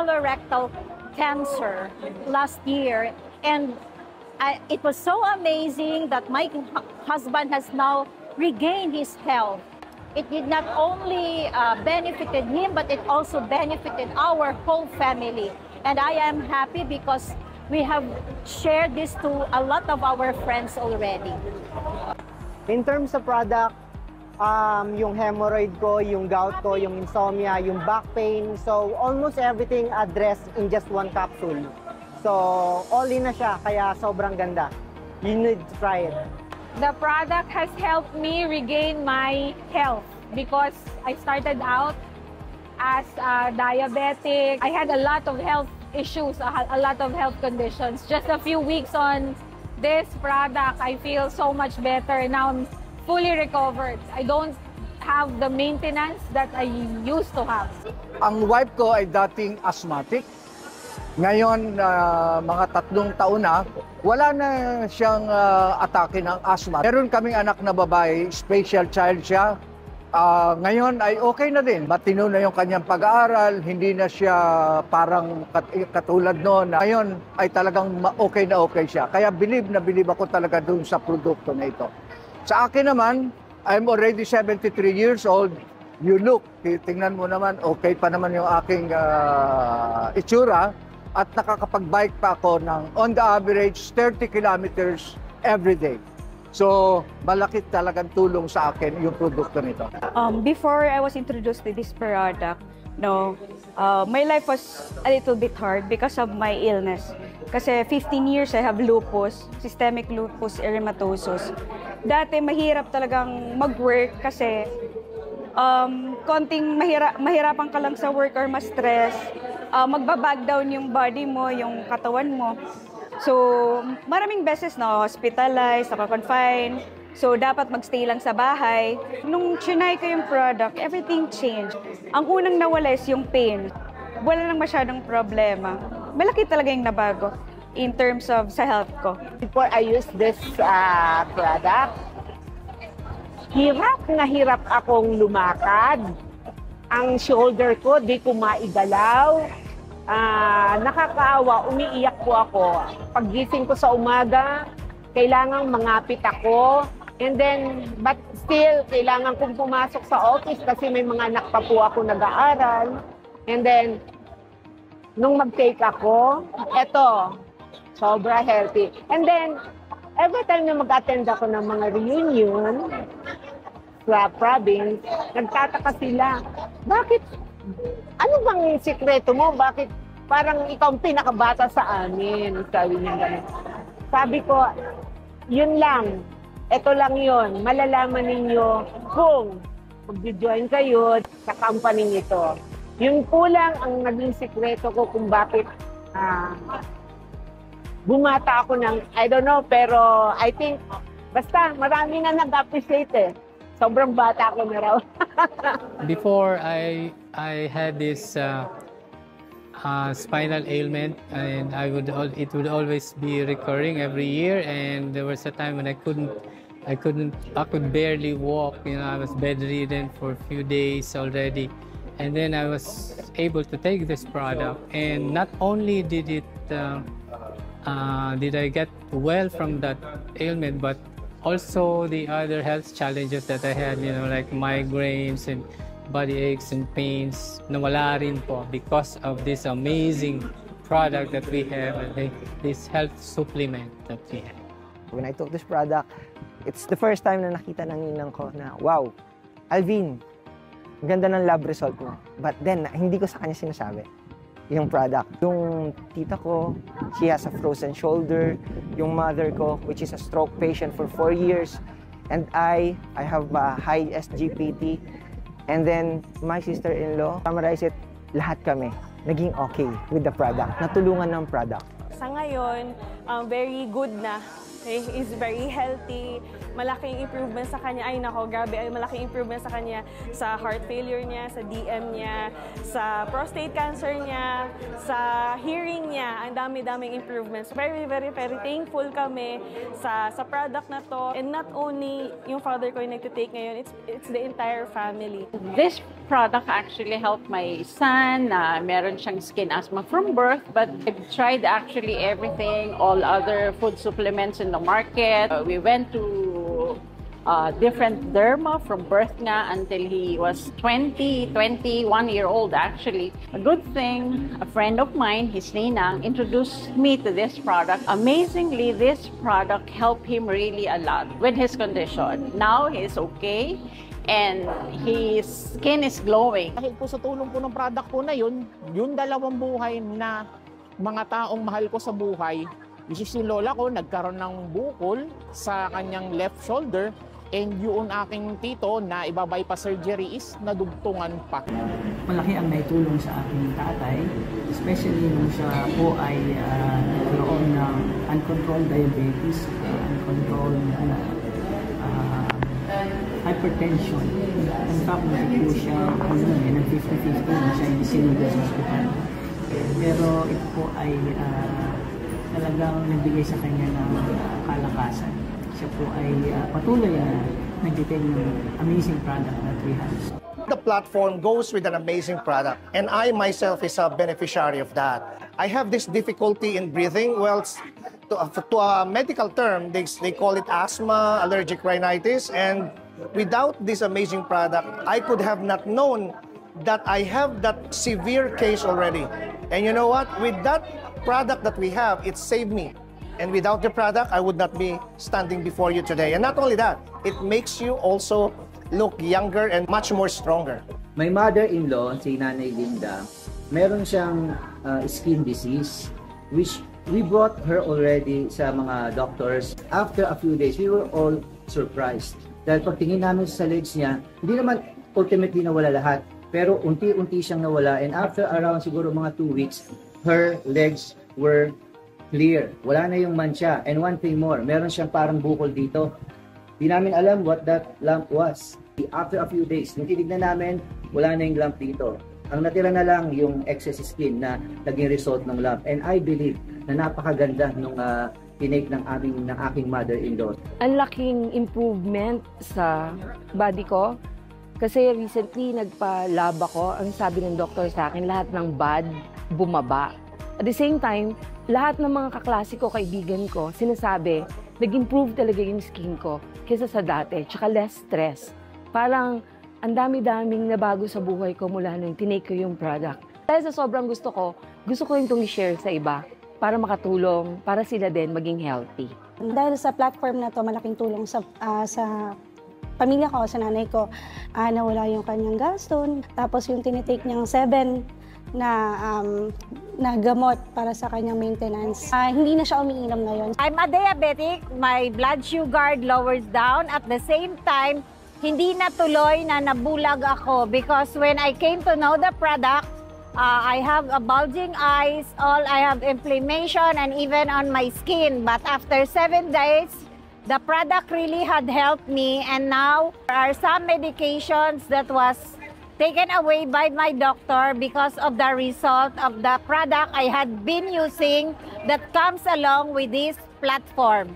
colorectal cancer last year. And it was so amazing that my husband has now regained his health. It did not only benefited him, but it also benefited our whole family. And I am happy because we have shared this to a lot of our friends already. In terms of product, yung hemorrhoid ko, yung gout ko, yung insomnia, yung back pain, so almost everything addressed in just one capsule. So all in na siya, kaya sobrang ganda. You need to try it. The product has helped me regain my health because I started out as a diabetic. I had a lot of health issues, a lot of health conditions. Just a few weeks on this product, I feel so much better. Now I'm fully recovered. I don't have the maintenance that I used to have. Ang wife ko ay dating asthmatic. Ngayon, mga 3 taon na, wala na siyang atake ng asthma. Meron kaming anak na babae, special child siya. Ngayon ay okay na din. Matino na yung kanyang pag-aaral, hindi na siya parang katulad noon. Ngayon ay talagang okay na okay siya. Kaya bilib na bilib ako talaga dun sa produkto na ito. Sa akin naman, I'm already 73 years old. You look, tingnan mo naman, okay pa naman yung aking itsura. At nakakapag-bike pa ako ng on the average 30 kilometers every day. So, malaki talagang tulong sa akin yung produkto nito. Before I was introduced to this product, my life was a little bit hard because of my illness. Kasi 15 years I have lupus, systemic lupus erythematosus. Dati mahirap talagang mag-work kasi konting mahirapan ka lang sa work or ma-stress. Magbabag down yung body mo, yung katawan mo. So, maraming beses na hospitalized, naka-confine. So, dapat magstay lang sa bahay. Nung trinay ko yung product, everything changed. Ang unang nawala is yung pain. Wala nang masyadong problema. Malaki talaga yung nabago in terms of sa health ko. Before I use this product, hirap akong lumakad. Ang shoulder ko, di ko maigalaw. Nakakaawa, umiiyak po ako. Paggising ko sa umaga, kailangang mangapit ako. And then, but still, kailangan kong pumasok sa office kasi may mga anak pa po ako nag-aaral. And then, nung mag-take ako, eto, sobra healthy. And then, every time na mag-attend ako ng mga reunion sa province, nagtataka sila, bakit? Ano bang sikreto mo? Bakit parang ikaw ang pinakabata sa amin? Sabi niya ganun. Sabi ko, yun lang. Ito lang yun. Malalaman ninyo kung mag-join kayo sa company nito. Yun po lang ang naging sikreto ko kung bakit bumata ako ng, I don't know, pero I think, basta marami na nag-appreciate eh. Sobrang bata ako na raw. Before I had this spinal ailment, and it would always be recurring every year. And there was a time when I could barely walk. You know, I was bedridden for a few days already. And then I was able to take this product, and not only did I get well from that ailment, but also the other health challenges that I had, you know, like migraines and body aches and pains, nawala rin po because of this amazing product that we have, and this health supplement that we have. When I took this product, it's the first time na nakita ng ninang ko na, wow, Alvin, ang ganda ng lab result mo. But then, hindi ko sa kanya sinasabi yung product. Yung tita ko, she has a frozen shoulder. Yung mother ko, which is a stroke patient for 4 years. And I have a high SGPT. And then, my sister-in-law, summarize it, lahat kami naging okay with the product. Natulungan ng product. Sa ngayon, very good na. Is very healthy. malaking improvement sa kanya. Ay nako, grabe, ay malaking improvement sa kanya sa heart failure niya, sa DM niya, sa prostate cancer niya, sa hearing niya. Ang dami-daming improvements. Very, very, very thankful kami sa product na to. And not only yung father ko yung nagtitake ngayon, it's the entire family. This product actually helped my son. Meron siyang skin asthma from birth, but I've tried actually everything, all other food supplements in the market. We went to different derma from birth nga until he was 21 year old actually. A good thing, a friend of mine, his Ninang, introduced me to this product. Amazingly, this product helped him really a lot with his condition. Now he's okay and his skin is glowing. Dahil po sa tulong po ng product po na yun, yung dalawang buhay na mga taong mahal ko sa buhay, which is yung lola ko, nagkaroon ng bukol sa kanyang left shoulder, and yung aking tito na iba-bypass surgery is nadugtungan pa. Malaki ang naitulong sa aking tatay, especially nung siya po ay nagkaroon ng uncontrolled diabetes, uncontrolled hypertension. In fact, po siya, ng 50-50 na siya yung sinugod sa hospital. Pero ito po ay talagang nagbigay sa kanya ng kalakasan. Siya po ay patuloy na nag-detain ng amazing product that we have. The platform goes with an amazing product, and I myself is a beneficiary of that. I have this difficulty in breathing. Well, to a medical term, they call it asthma, allergic rhinitis, and without this amazing product, I could have not known that I have that severe case already. And you know what? With that product that we have, it saved me. And without the product, I would not be standing before you today. And not only that, it makes you also look younger and much more stronger. My mother-in-law, si Nanay Linda, meron siyang skin disease, which we brought her already sa mga doctors. After a few days, we were all surprised. Dahil pagtingin namin sa legs niya, hindi naman ultimately nawala lahat, pero unti-unti siyang nawala. And after around siguro mga 2 weeks, her legs were clear. Wala na yung mancha. And one thing more, meron siyang parang bukol dito. Di namin alam what that lump was. After a few days, nung tinignan namin, wala na yung lump dito. Ang natira na lang yung excess skin na naging result ng lump. And I believe na napakaganda nung tinake ng aking mother-in-law. Ang laking improvement sa body ko. Kasi recently, nagpa-lab ako. Ang sabi ng doktor sa akin, lahat ng bad bumaba. At the same time, lahat ng mga kaklase ko, kaibigan ko, sinasabi, nag-improve talaga yung skin ko kaysa sa dati, tsaka less stress. Parang ang dami-daming nabago sa buhay ko mula nung tinake ko yung product. Dahil sa sobrang gusto ko yung itong i-share sa iba para makatulong, para sila din maging healthy. Dahil sa platform na to, malaking tulong sa pamilya ko, sa nanay ko, nawala yung kanyang gallstone. Tapos yung tinitake niyang 7 na gamot para sa kanyang maintenance. Hindi na siya umiinom ngayon. I'm a diabetic. My blood sugar lowers down. At the same time, hindi na tuloy na nabulag ako because when I came to know the product, I have a bulging eyes, I have inflammation and even on my skin. But after 7 days, the product really had helped me, and now there are some medications that was taken away by my doctor because of the result of the product I had been using that comes along with this platform.